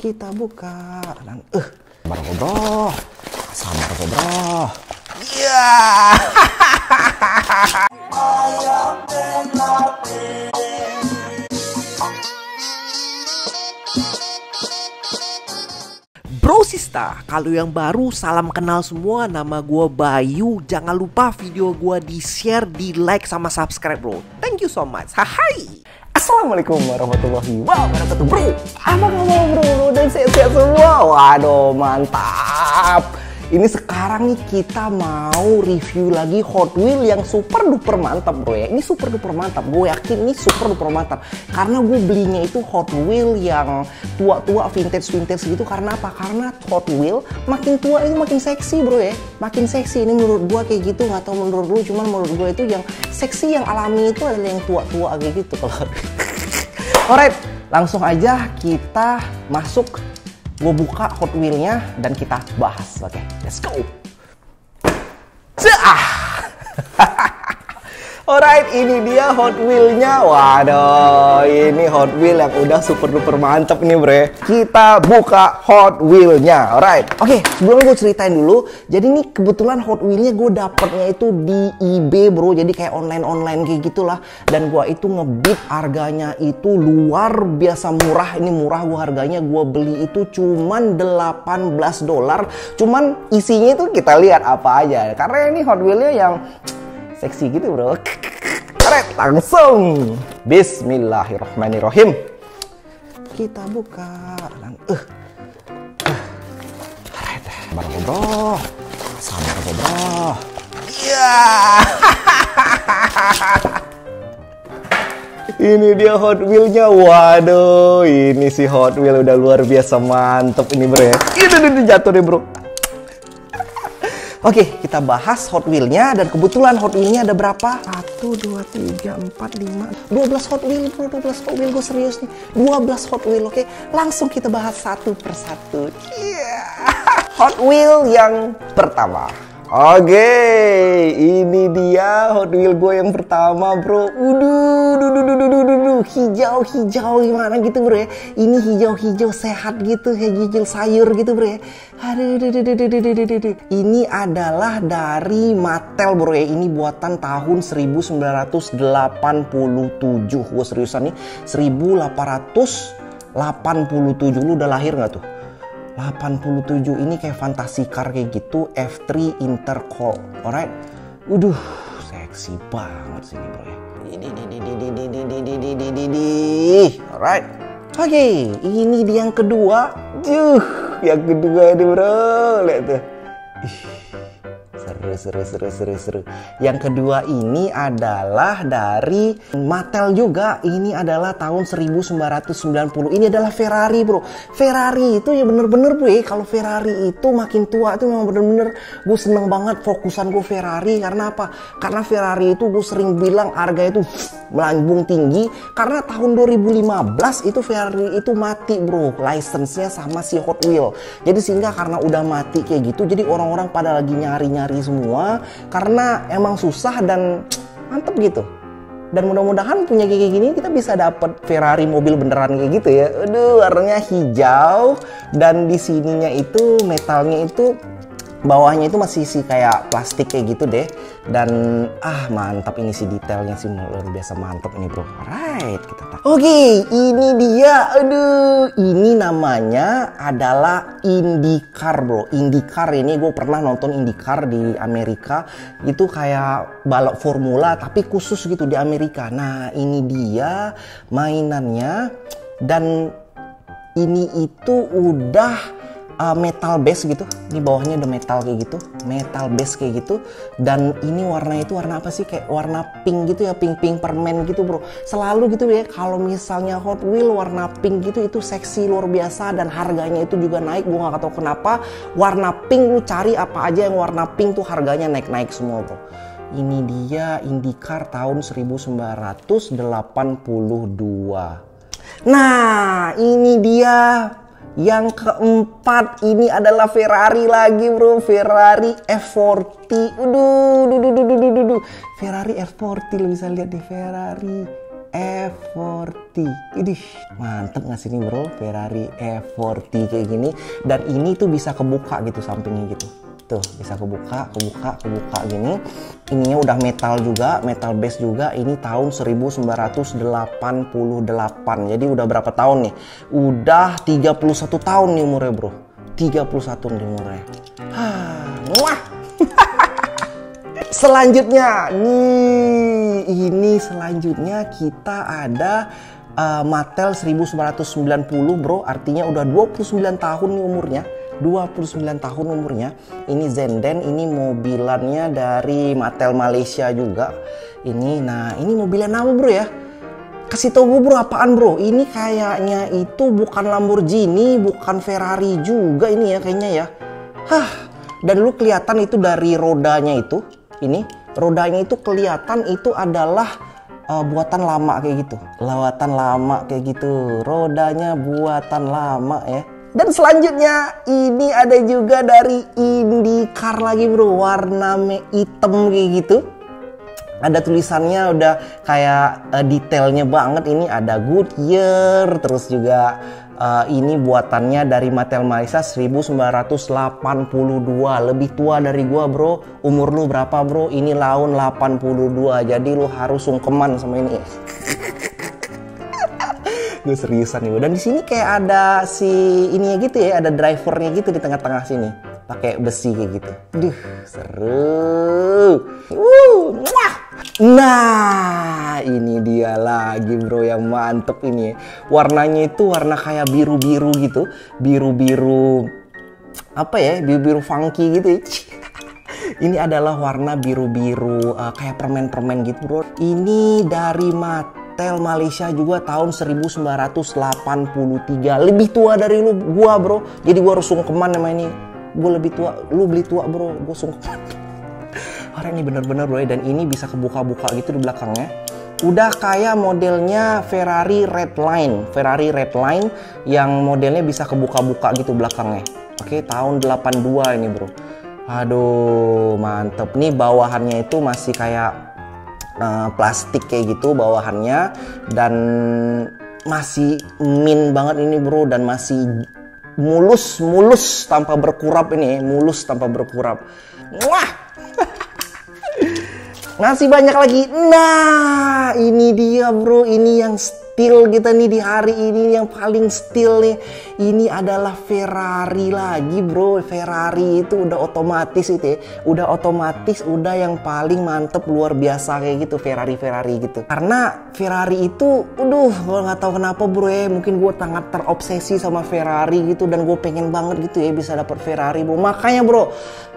Kita buka dan sabar bro, sabar bro. Iya. Bro Sista, kalau yang baru salam kenal semua, nama gue Bayu. Jangan lupa video gue di share, di like sama subscribe bro. Thank you so much. Hai. Assalamualaikum warahmatullahi wabarakatuh bro. Apa kabar bro? Dan sehat-sehat semua. Waduh mantap. Ini sekarang nih kita mau review lagi Hot Wheels yang super duper mantap bro ya. Ini super duper mantap. Gue yakin ini super duper mantap. Karena gue belinya itu Hot Wheels yang tua-tua, vintage gitu. Karena apa? Karena Hot Wheels makin tua itu makin seksi bro ya. Makin seksi. Ini menurut gue kayak gitu. Gak tau menurut lu. Cuman menurut gue itu yang seksi, yang alami itu adalah yang tua-tua kayak gitu. Kalau alright, langsung aja kita masuk. Gue buka Hot Wheels-nya dan kita bahas. Oke, let's go. Alright, ini dia Hot Wheels-nya. Waduh, ini Hot Wheels yang udah super duper mantep nih bre. Kita buka Hot Wheels-nya. Alright, oke, sebelum gue ceritain dulu. Jadi nih kebetulan Hot Wheels-nya gue dapetnya itu di eBay bro. Jadi kayak online kayak gitulah. Dan gue itu ngebid harganya itu luar biasa murah. Ini murah gue harganya. Gue beli itu cuman $18. Cuman isinya itu kita lihat apa aja. Karena ini Hot Wheels-nya yang seksi gitu bro. Alright, langsung bismillahirrahmanirrahim. Kita buka dan alright, sabar bro, sabar bro. Iya. Ini dia Hot Wheels-nya. Waduh, ini si Hot Wheels udah luar biasa mantep ini bro ya. Ini jatuh deh bro. Oke, kita bahas Hot Wheels-nya. Dan kebetulan Hot Wheels-nya ada berapa? 1, 2, 3, 4, 5 12 Hot Wheels bro, 12 Hot Wheels. Gue serius nih, 12 Hot Wheels. Oke, langsung kita bahas satu persatu. Hot Wheels yang pertama. Oke, ini dia Hot Wheels gue yang pertama bro. Hijau gimana gitu bro ya. Ini hijau sehat gitu, hijau sayur gitu bro ya. Ini adalah dari Mattel bro ya. Ini buatan tahun 1987. Gue seriusan nih, 1887. Lu udah lahir nggak tuh? 87. Ini kayak fantasy car kayak gitu. F3 Intercol. Alright. Seksi banget sini bro ya. Alright. Oke, ini dia yang kedua. Yang kedua ini bro. Lihat tuh. Seru. Yang kedua ini adalah dari Mattel juga. Ini adalah tahun 1990. Ini adalah Ferrari bro. Ferrari itu ya bener-bener bro ya. Kalau Ferrari itu makin tua itu memang bener-bener gue seneng banget fokusan gue Ferrari. Karena apa? Karena Ferrari itu gue sering bilang harganya itu melambung tinggi. Karena tahun 2015 itu Ferrari itu mati bro. License-nya sama si Hot Wheels. Jadi sehingga karena udah mati kayak gitu, jadi orang-orang pada lagi nyari-nyari semua karena emang susah dan mantep gitu. Dan mudah-mudahan punya kayak gini kita bisa dapet Ferrari mobil beneran kayak gitu ya. Warnanya hijau dan di sininya itu metalnya itu bawahnya itu masih sih kayak plastik kayak gitu deh. Dan mantap ini sih detailnya sih luar biasa mantap ini bro. Alright, kita tak. Oke, ini dia. Ini namanya adalah IndyCar bro. IndyCar ini gue pernah nonton IndyCar di Amerika. Itu kayak balap formula tapi khusus gitu di Amerika. Nah, ini dia mainannya. Dan ini itu udah metal base gitu. Ini bawahnya udah metal kayak gitu, metal base kayak gitu. Dan ini warnanya itu warna apa sih? Kayak warna pink gitu ya, pink permen gitu bro. Selalu gitu ya, kalau misalnya Hot Wheels warna pink gitu itu seksi luar biasa. Dan harganya itu juga naik. Gue gak tahu kenapa warna pink, lu cari apa aja yang warna pink tuh harganya naik semua bro. Ini dia IndyCar tahun 1982. Nah, ini dia yang keempat. Ini adalah Ferrari lagi bro, Ferrari F40. Ferrari F40 lo bisa lihat di Ferrari F40. Idih, mantep nggak sih nih bro, Ferrari F40 kayak gini. Dan ini tuh bisa kebuka gitu sampingnya gitu. Tuh bisa kebuka gini. Ininya udah metal juga, metal base juga. Ini tahun 1988. Jadi udah berapa tahun nih? Udah 31 tahun nih umurnya bro. 31 nih umurnya. Wah. Selanjutnya nih, ini selanjutnya kita ada Mattel 1990 bro. Artinya udah 29 tahun nih umurnya. 29 tahun umurnya. Ini Zenden, ini mobilannya dari Mattel Malaysia juga. Ini, nah ini mobilnya apa bro ya? Kasih tau gue bro, apaan bro? Ini kayaknya itu bukan Lamborghini, bukan Ferrari juga ini ya kayaknya ya. Dan lu kelihatan itu dari rodanya itu. Ini rodanya itu kelihatan itu adalah buatan lama kayak gitu. Buatan lama kayak gitu. Rodanya buatan lama ya. Dan selanjutnya ini ada juga dari IndyCar lagi bro, warna hitam kayak gitu. Ada tulisannya udah kayak detailnya banget. Ini ada Goodyear, terus juga ini buatannya dari Mattel Malaysia 1982. Lebih tua dari gua bro. Umur lu berapa bro? Ini tahun 82. Jadi lu harus sungkeman sama ini. Gue seriusan nih. Dan di sini kayak ada si ininya gitu ya, ada drivernya gitu di tengah-tengah sini, pakai besi kayak gitu. Duh, seru. Nah, ini dia lagi bro yang mantep ini. Warnanya itu warna kayak biru-biru gitu, biru-biru apa ya, biru-biru funky gitu ya. Ini adalah warna biru-biru kayak permen-permen gitu bro. Ini dari Mattel Malaysia juga tahun 1983. Lebih tua dari gua bro. Jadi gua harus sungkeman sama ini. Gua lebih tua, lu lebih tua bro, gua sungkeman. Orang ini bener-bener bro. Dan ini bisa kebuka-buka gitu di belakangnya. Udah kayak modelnya Ferrari Redline. Ferrari Redline yang modelnya bisa kebuka-buka gitu belakangnya. Oke, tahun 82 ini bro. Aduh, mantep. Nih bawahannya itu masih kayak plastik kayak gitu bawahannya. Dan masih min banget ini bro. Dan masih mulus tanpa berkurap ini. Mulus tanpa berkurap. Wah! Masih banyak lagi. Nah, ini dia bro. Ini yang steel kita nih di hari ini. Yang paling steel nih. Ini adalah Ferrari lagi bro. Ferrari itu udah otomatis itu ya. Udah otomatis, udah yang paling mantep, luar biasa kayak gitu. Ferrari gitu. Karena Ferrari itu, aduh, gue gak tahu kenapa bro ya. Mungkin gue sangat terobsesi sama Ferrari gitu. Dan gue pengen banget gitu ya bisa dapet Ferrari bro. Makanya bro,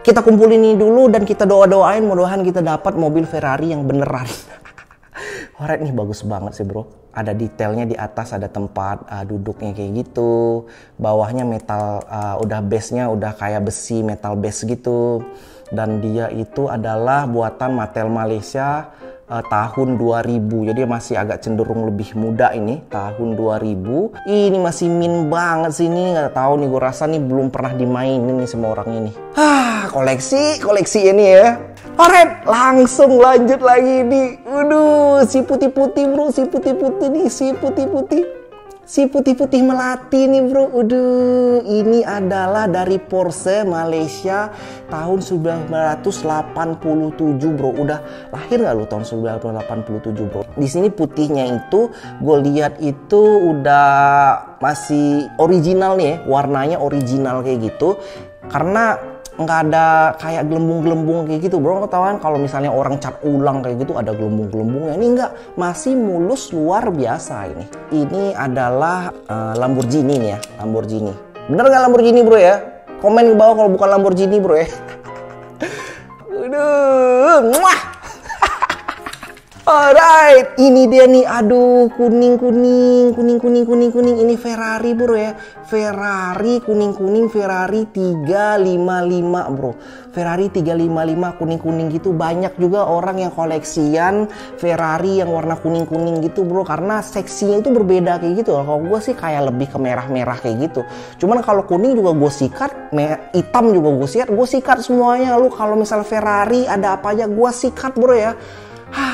kita kumpulin ini dulu dan kita doa-doain mudah-mudahan kita dapat mobil Ferrari yang beneran. Alright, nih bagus banget sih bro. Ada detailnya di atas, ada tempat duduknya kayak gitu. Bawahnya metal, udah base-nya udah kayak besi, metal base gitu. Dan dia itu adalah buatan Mattel Malaysia tahun 2000. Jadi masih agak cenderung lebih muda ini, tahun 2000. Ini masih min banget sih ini, nggak tahu nih, gue rasa nih belum pernah dimainin nih sama orang ini. Koleksi ini ya. Alright, langsung lanjut lagi nih. Waduh, si putih-putih bro, si putih-putih nih, si putih-putih melati nih bro. Waduh, ini adalah dari Porsche Malaysia tahun 1987 bro. Udah lahir nggak lu tahun 1987 bro? Di sini putihnya itu gue lihat itu udah masih original nih ya, warnanya original kayak gitu. Karena nggak ada kayak gelembung-gelembung kayak gitu bro. Ketahuan kalau misalnya orang cat ulang kayak gitu ada gelembung-gelembungnya. Ini enggak, masih mulus luar biasa ini. Ini adalah Lamborghini nih ya, Lamborghini. Bener nggak Lamborghini bro ya? Komen di bawah kalau bukan Lamborghini bro ya. Aduh, muah. Alright, ini dia nih. Aduh, kuning. Ini Ferrari bro ya. Ferrari kuning, Ferrari 355 bro. Ferrari 355 kuning gitu. Banyak juga orang yang koleksian Ferrari yang warna kuning gitu bro. Karena seksinya itu berbeda kayak gitu. Kalau gue sih kayak lebih ke merah-merah kayak gitu. Cuman kalau kuning juga gue sikat, hitam juga gue sikat semuanya. Lu kalau misal Ferrari ada apa aja gue sikat bro ya.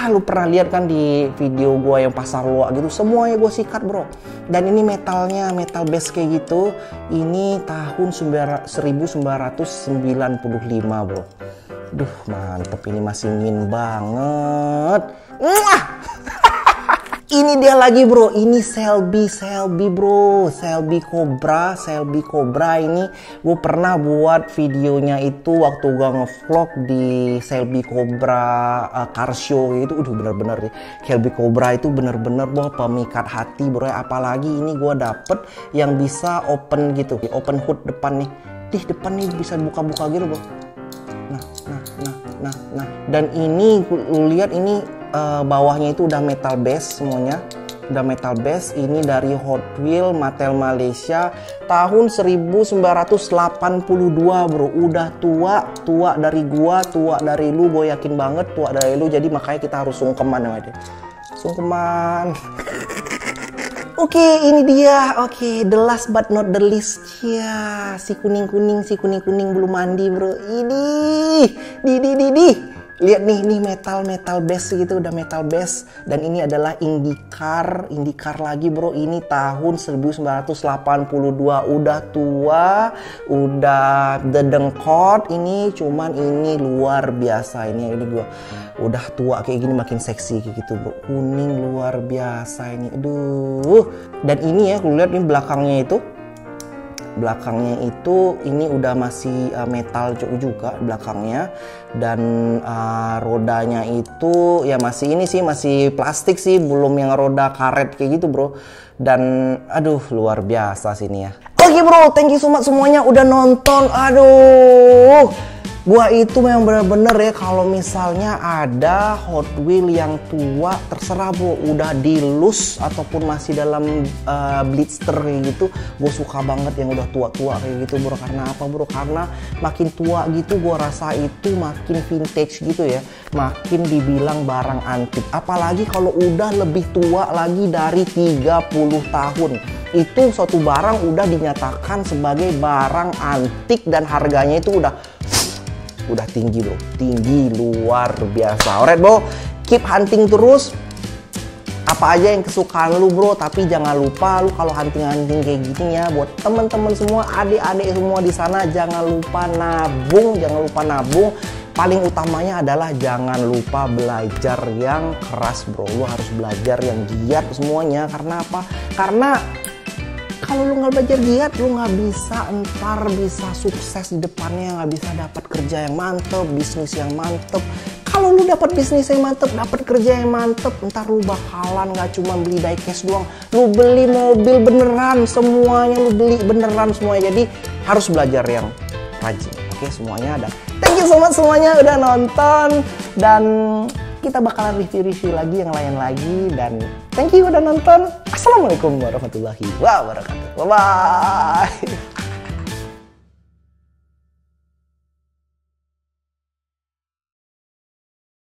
Lu pernah lihat kan di video gue yang pasar loa gitu, semuanya gue sikat bro. Dan ini metalnya, metal base kayak gitu. Ini tahun 1995 bro. Duh mantep, ini masih ngin banget. Ini dia lagi bro, ini Selby bro, Selby Cobra ini gue pernah buat videonya itu waktu gue ngevlog di Selby Cobra car show gitu. Bener-bener nih, Selby Cobra itu bener-bener bro pemikat hati bro. Apalagi ini gue dapet yang bisa open gitu, open hood depan nih, depan nih bisa buka-buka gitu bro. Nah, dan ini lu lihat ini bawahnya itu udah metal base semuanya, udah metal base. Ini dari Hot Wheels Mattel Malaysia tahun 1982 bro. Udah tua dari gua, tua dari lu, gue yakin banget tua dari lu. Jadi makanya kita harus sungkeman sama dia, sungkeman. Oke, ini dia. Oke, the last but not the least ya, si kuning belum mandi bro. Ini lihat nih metal base gitu, udah metal base. Dan ini adalah IndyCar lagi bro. Ini tahun 1982, udah tua, udah dedengkot ini, cuman ini luar biasa. Ini gua udah tua kayak gini makin seksi kayak gitu bro. Kuning luar biasa ini, aduh. Dan ini ya, lu lihat ini belakangnya itu ini udah masih metal juga belakangnya. Dan rodanya itu ya masih ini sih, masih plastik sih, belum yang roda karet kayak gitu bro. Dan aduh luar biasa sini ya. Oke bro, thank you so much semuanya udah nonton. Aduh, gua itu memang bener-bener ya, kalau misalnya ada Hot Wheels yang tua, terserah bro, udah dilus ataupun masih dalam blister kayak gitu, gue suka banget yang udah tua-tua kayak gitu bro. Karena apa bro? Karena makin tua gitu gue rasa itu makin vintage gitu ya, makin dibilang barang antik. Apalagi kalau udah lebih tua lagi dari 30 tahun, itu suatu barang udah dinyatakan sebagai barang antik dan harganya itu udah tinggi bro, tinggi luar biasa. Alright bro, keep hunting terus, apa aja yang kesukaan lu bro. Tapi jangan lupa lu kalau hunting kayak gini ya, buat teman-teman semua, adik-adik semua di sana, jangan lupa nabung. Paling utamanya adalah jangan lupa belajar yang keras bro. Lu harus belajar yang giat semuanya. Karena apa? Karena kalau lu nggak belajar giat, lu nggak bisa sukses di depannya, nggak bisa dapat kerja yang mantep, bisnis yang mantep. Kalau lu dapat bisnis yang mantep, dapat kerja yang mantep, ntar lu bakalan nggak cuma beli diecast doang, lu beli mobil beneran semuanya, lu beli beneran semuanya. Jadi harus belajar yang rajin. Oke semuanya ada. Thank you so much semuanya udah nonton, dan kita bakalan review lagi yang lain lagi. Dan thank you udah nonton. Assalamualaikum warahmatullahi wabarakatuh. Bye bye.